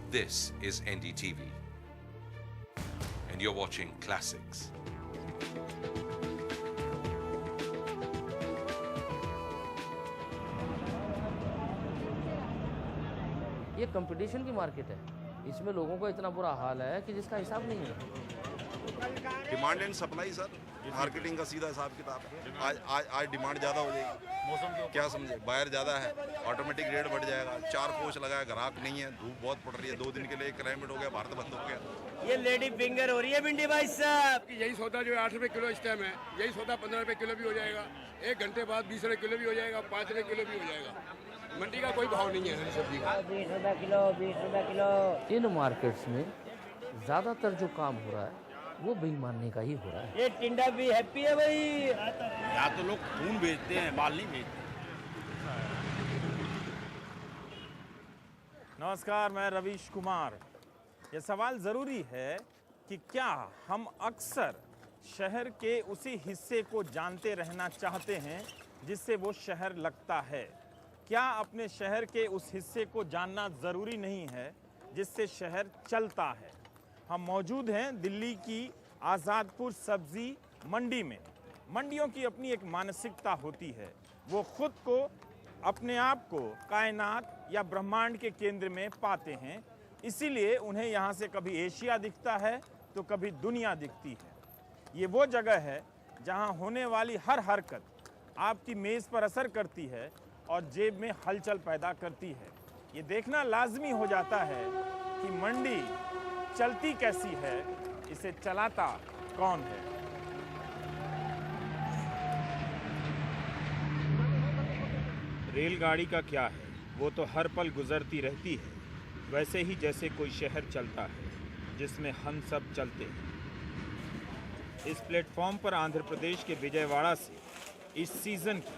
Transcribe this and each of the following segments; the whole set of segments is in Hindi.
This is NDTV, and you're watching Classics. ये कंपटीशन की मार्केट है, इसमें लोगों का इतना बुरा हाल है कि जिसका हिसाब नहीं है। Demand and supply sir, marketing का सीधा हिसाब किताब है। आज डिमांड ज़्यादा हो जाएगी, मौसम क्या समझे, बायर ज़्यादा है, ऑटोमेटिक रेट बढ़ जाएगा। 4 कोच लगाया, ग्राहक नहीं है, धूप बहुत पड़ रही है, 2 दिन के लिए क्लाइमेट हो गया, भारत बंद हो गया। ये लेडी फिंगर हो रही है भिंडी भाई साहब। यही सौदा जो है 8 रुपये किलो इस टाइम है, यही सौदा 15 रुपये किलो भी हो जाएगा, 1 घंटे बाद 20 रुपये किलो भी हो जाएगा, 5 रुपये किलो भी हो जाएगा। मंडी का कोई भाव नहीं है हरी सब्जी का। 20 रुपये किलो, 20 रुपये किलो। इन मार्केट्स में ज़्यादातर जो काम हो रहा है वो बेईमानी का ही हो रहा है। ये टिंडा भी हैप्पी है भाई। यहाँ तो लोग खून बेचते हैं, माल नहीं बेचते। नमस्कार, मैं रवीश कुमार। ये सवाल ज़रूरी है कि क्या हम अक्सर शहर के उसी हिस्से को जानते रहना चाहते हैं जिससे वो शहर लगता है? क्या अपने शहर के उस हिस्से को जानना ज़रूरी नहीं है जिससे शहर चलता है? हम मौजूद हैं दिल्ली की आज़ादपुर सब्ज़ी मंडी में। मंडियों की अपनी एक मानसिकता होती है, वो खुद को, अपने आप को कायनात या ब्रह्मांड के केंद्र में पाते हैं। इसीलिए उन्हें यहाँ से कभी एशिया दिखता है तो कभी दुनिया दिखती है। ये वो जगह है जहाँ होने वाली हर हरकत आपकी मेज़ पर असर करती है और जेब में हलचल पैदा करती है। ये देखना लाजमी हो जाता है कि मंडी चलती कैसी है, इसे चलाता कौन है। रेलगाड़ी का क्या है, वो तो हर पल गुजरती रहती है, वैसे ही जैसे कोई शहर चलता है जिसमें हम सब चलते हैं। इस प्लेटफॉर्म पर आंध्र प्रदेश के विजयवाड़ा से इस सीज़न की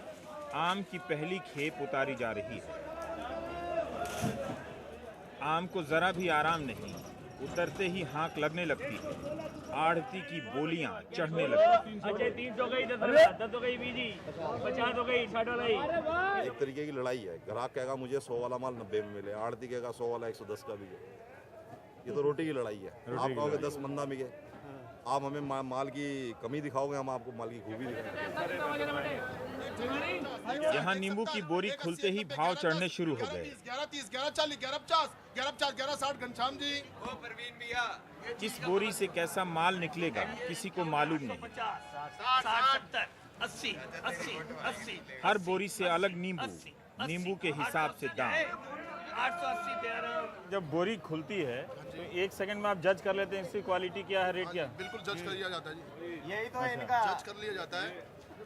आम की पहली खेप उतारी जा रही है। आम को ज़रा भी आराम नहीं, उतरते ही हाँक लगने लगती है, आढ़ती की बोलियां चढ़ने लगती हैं। अच्छा 300 गई, 10 हो गई बीजी, 50 हो गई, 60 हो गई। एक तरीके की लड़ाई है, ग्राहक कहेगा मुझे 100 वाला माल 90 में मिले, आड़ती कहेगा 100 वाला 110 का भी है। ये तो रोटी की लड़ाई है। आप कहोगे 10 मंदा मिले, आप हमें माल की कमी दिखाओगे, हम आपको माल की खूबी दिखाएंगे। यहाँ नींबू की बोरी खुलते ही भाव चढ़ने शुरू हो गए। 11.30, 11.40, 11.50, 11.50, 11.60 घनश्याम जी। ओ परवीन भैया, किस बोरी से कैसा माल निकलेगा किसी को मालूम नहीं। 60, 70, 80, 80, 80। हर बोरी से अलग नींबू, नींबू के हिसाब से दाम। 880 दे रहा हूं। जब बोरी खुलती है तो 1 सेकंड में आप जज कर लेते हैं इसकी क्वालिटी क्या है, रेट क्या है? बिल्कुल जज कर लिया जाता है जी, यही तो है इनका। जज कर लिया जाता है।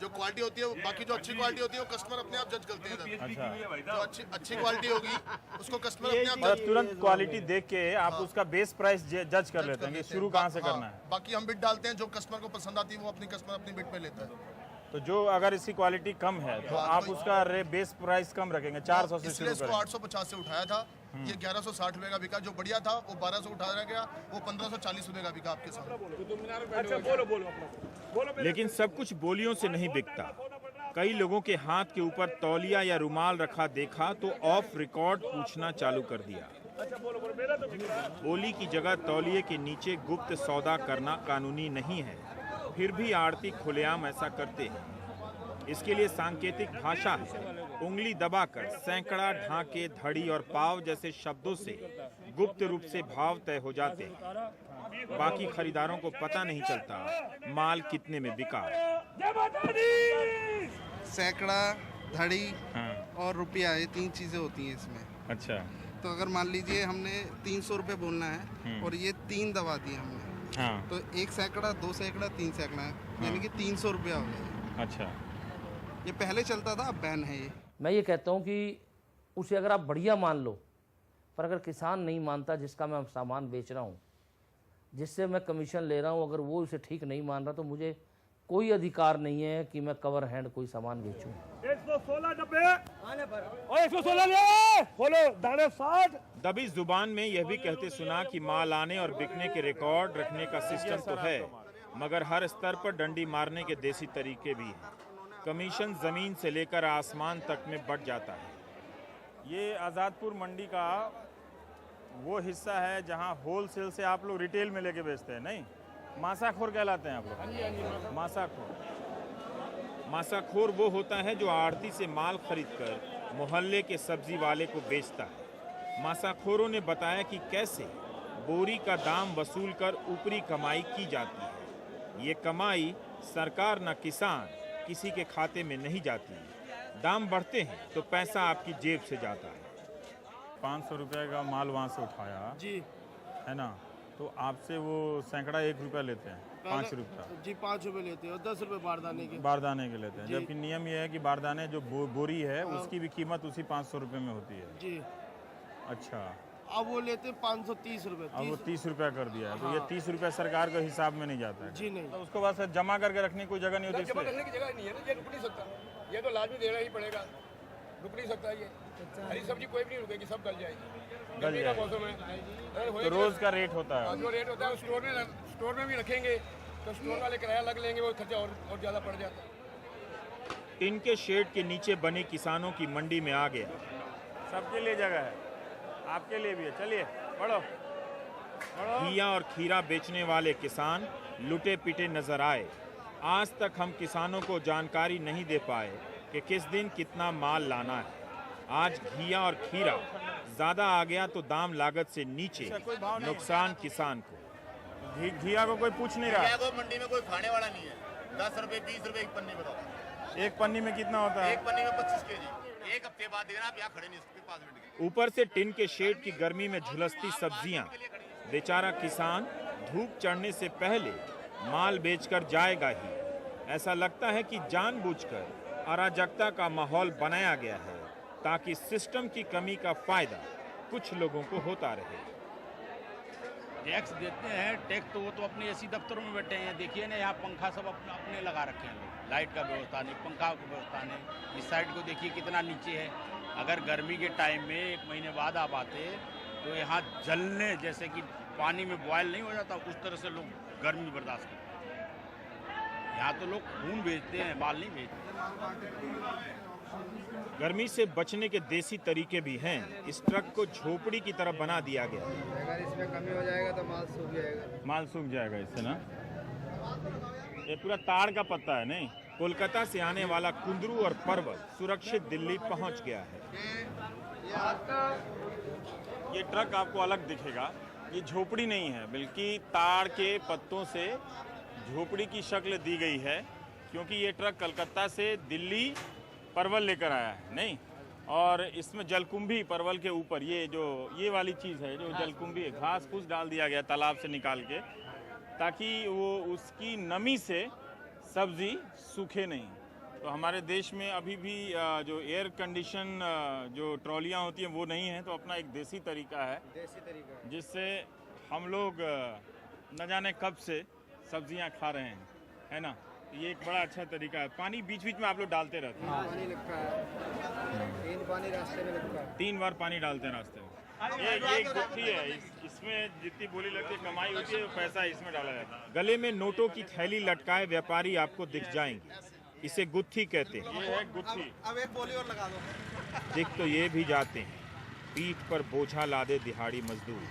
जो क्वालिटी होती है, बाकी जो अच्छी क्वालिटी होती है वो कस्टमर अपने आप जज करते हैं। अच्छा, जो अच्छी क्वालिटी होगी उसको कस्टमर अपने आप मतलब तुरंत क्वालिटी देख के आप उसका बेस प्राइस जज कर लेते हैं कि शुरू कहाँ से करना है। बाकी हम बिट डालते हैं, जो कस्टमर को पसंद आती है वो अपनी कस्टमर अपनी बिट पे लेता है। तो जो अगर इसकी क्वालिटी कम है तो आप उसका बेस प्राइस कम रखेंगे, 400 से इसलिए शुरू इसको करेंगे। 850 से उठाया था, ये 1160 रुपए का बिका। जो बढ़िया था वो 1200 उठाया गया, वो 1540 रुपए का बिका आपके सामने। अच्छा, लेकिन सब कुछ बोलियों से नहीं बिकता। कई लोगों के हाथ के ऊपर तौलिया या रुमाल रखा देखा तो ऑफ रिकॉर्ड पूछना चालू कर दिया। बोली की जगह तौलिए के नीचे गुप्त सौदा करना कानूनी नहीं है, फिर भी आड़ती खुलेआम ऐसा करते हैं। इसके लिए सांकेतिक भाषा है। उंगली दबाकर सैकड़ा, ढाके, धड़ी और पाव जैसे शब्दों से गुप्त रूप से भाव तय हो जाते हैं। बाकी खरीदारों को पता नहीं चलता माल कितने में बिका। सैकड़ा, धड़ी हाँ। और रुपया, ये 3 चीज़ें होती हैं इसमें। अच्छा। तो अगर मान लीजिए हमने 300 रुपये बोलना है और ये 3 दबा दिए हमने, हाँ। तो 1 सैकड़ा, 2 सैकड़ा, 3 सैकड़ा, यानी कि 300 रुपया हो गया। अच्छा। ये पहले चलता था, अब बैन है ये। मैं ये कहता हूँ कि उसे अगर आप बढ़िया मान लो, पर अगर किसान नहीं मानता जिसका मैं सामान बेच रहा हूँ, जिससे मैं कमीशन ले रहा हूँ, अगर वो उसे ठीक नहीं मान रहा तो मुझे कोई अधिकार नहीं है कि मैं कवर हैंड कोई सामान बेचूं। 116 डब्बे और 116 ले खोलो, दाने 60। दबी जुबान में यह भी कहते सुना कि माल आने और बिकने के रिकॉर्ड रखने का सिस्टम तो है, मगर हर स्तर पर डंडी मारने के देसी तरीके भी हैं। कमीशन जमीन से लेकर आसमान तक में बढ़ जाता है। ये आज़ादपुर मंडी का वो हिस्सा है जहाँ होलसेल से आप लोग रिटेल में लेके बेचते हैं, नहीं? मासाखोर कहलाते हैं आप लोग। मासाखोर वो होता है जो आड़ती से माल खरीदकर मोहल्ले के सब्जी वाले को बेचता है। मासाखोरों ने बताया कि कैसे बोरी का दाम वसूल कर ऊपरी कमाई की जाती है। ये कमाई सरकार न किसान किसी के खाते में नहीं जाती। दाम बढ़ते हैं तो पैसा आपकी जेब से जाता है। 500 रुपये का माल वहाँ से उठाया जी, है ना, तो आपसे वो सैकड़ा 1 रुपया लेते हैं, 5 रुपया जी 5 रुपये लेते हैं और 10 रुपये बारदाने के। बारदाने के लेते हैं, जबकि नियम ये है कि बारदाने जो बोरी है उसकी भी कीमत उसी 500 रुपये में होती है। जी, अच्छा, अब वो लेते हैं 530 रुपये। अब वो 30 रुपया कर दिया है, तो ये 30 रुपया सरकार के हिसाब में नहीं जाता है। जी नहीं, तो उसको बस जमा करके रखने की कोई जगह नहीं होती जमा इसलिए? करने की जगह नहीं है ना, ये रुक नहीं सकता, ये तो लाजमी देना ही पड़ेगा, रुक नहीं सकता ये। हरी सब्जी कोई भी नहीं रुकेगी, सब गल जाएगी। गर्मी का मौसम है तो रोज का रेट होता है। जो रेट होता है स्टोर में भी रखेंगे तो स्टोर वाले किराया लग लेंगे, वो खर्चा और ज़्यादा पड़ जाता है। टिन के शेड के नीचे बनी किसानों की मंडी में आ गया। सबके लिए जगह है, आपके लिए भी है, चलिए बढ़ो। घिया और खीरा बेचने वाले किसान लुटे पिटे नजर आए। आज तक हम किसानों को जानकारी नहीं दे पाए कि किस दिन कितना माल लाना है। आज घिया और खीरा ज़्यादा आ गया तो दाम लागत से नीचे, नुकसान किसान को। घिया को कोई पूछ नहीं रहा। को मंडी में कोई खाने वाला नहीं है। 10 रुपए 20 रुपए एक पन्नी बताओ। एक पन्नी में कितना होता है? एक पन्नी में 25 केजी। एक हफ्ते बाद देना, आप यहाँ खड़े नहीं सकते 5 मिनट के। ऊपर से टिन के शेड की गर्मी में झुलसती सब्जियां। बेचारा किसान धूप चढ़ने से पहले माल बेचकर जाएगा ही। ऐसा लगता है कि जानबूझकर अराजकता का माहौल बनाया गया है ताकि सिस्टम की कमी का फायदा कुछ लोगों को होता रहे। टैक्स देते हैं, टैक्स तो वो तो अपने एसी दफ्तरों में बैठे हैं। देखिए ना, यहाँ पंखा सब अपने लगा रखे हैं लोग। लाइट का व्यवस्था नहीं, पंखा का व्यवस्था नहीं। इस साइड को देखिए कितना नीचे है। अगर गर्मी के टाइम में 1 महीने बाद आप आते तो यहाँ जलने, जैसे कि पानी में बॉयल नहीं हो जाता, उस तरह से लोग गर्मी बर्दाश्त करते हैं। यहाँ तो लोग खून बेचते हैं, माल नहीं बेचते। गर्मी से बचने के देसी तरीके भी हैं। इस ट्रक को झोपड़ी की तरह बना दिया गया। अगर इसमें कमी हो जाएगा तो माल सूख जाएगा। माल सूख जाएगा इससे ना। ये पूरा ताड़ का पत्ता है, नहीं? कोलकाता से आने वाला कुंदरू और परवल सुरक्षित दिल्ली पहुंच गया है। ये ट्रक आपको अलग दिखेगा। ये झोपड़ी नहीं है, बल्कि ताड़ के पत्तों से झोपड़ी की शक्ल दी गई है, क्योंकि ये ट्रक कलकत्ता से दिल्ली परवल लेकर आया है, नहीं? और इसमें जलकुंभी परवल के ऊपर ये वाली चीज़ है, जो जलकुंभी घास फूस डाल दिया गया तालाब से निकाल के, ताकि वो उसकी नमी से सब्जी सूखे नहीं। तो हमारे देश में अभी भी जो एयर कंडीशन जो ट्रॉलियाँ होती हैं वो नहीं है, तो अपना एक देसी तरीका है जिससे हम लोग न जाने कब से सब्जियां खा रहे हैं, है ना? ये एक बड़ा अच्छा तरीका है। पानी बीच बीच में आप लोग डालते रहते हैं? पानी लगता है, 3 पानी रास्ते में लगता है। 3 बार पानी डालते हैं रास्ते में। ये एक गुत्थी है, इसमें जितनी बोली लगती है, कमाई होती है, पैसा इसमें डाला जाता है। गले में नोटों की थैली लटकाए व्यापारी आपको दिख जाएंगे। इसे गुत्थी कहते हैं। ये है गुत्थी। अब एक बोली और लगा दो। दिख तो ये भी जाते हैं, पीठ पर बोझा लादे दिहाड़ी मजदूर।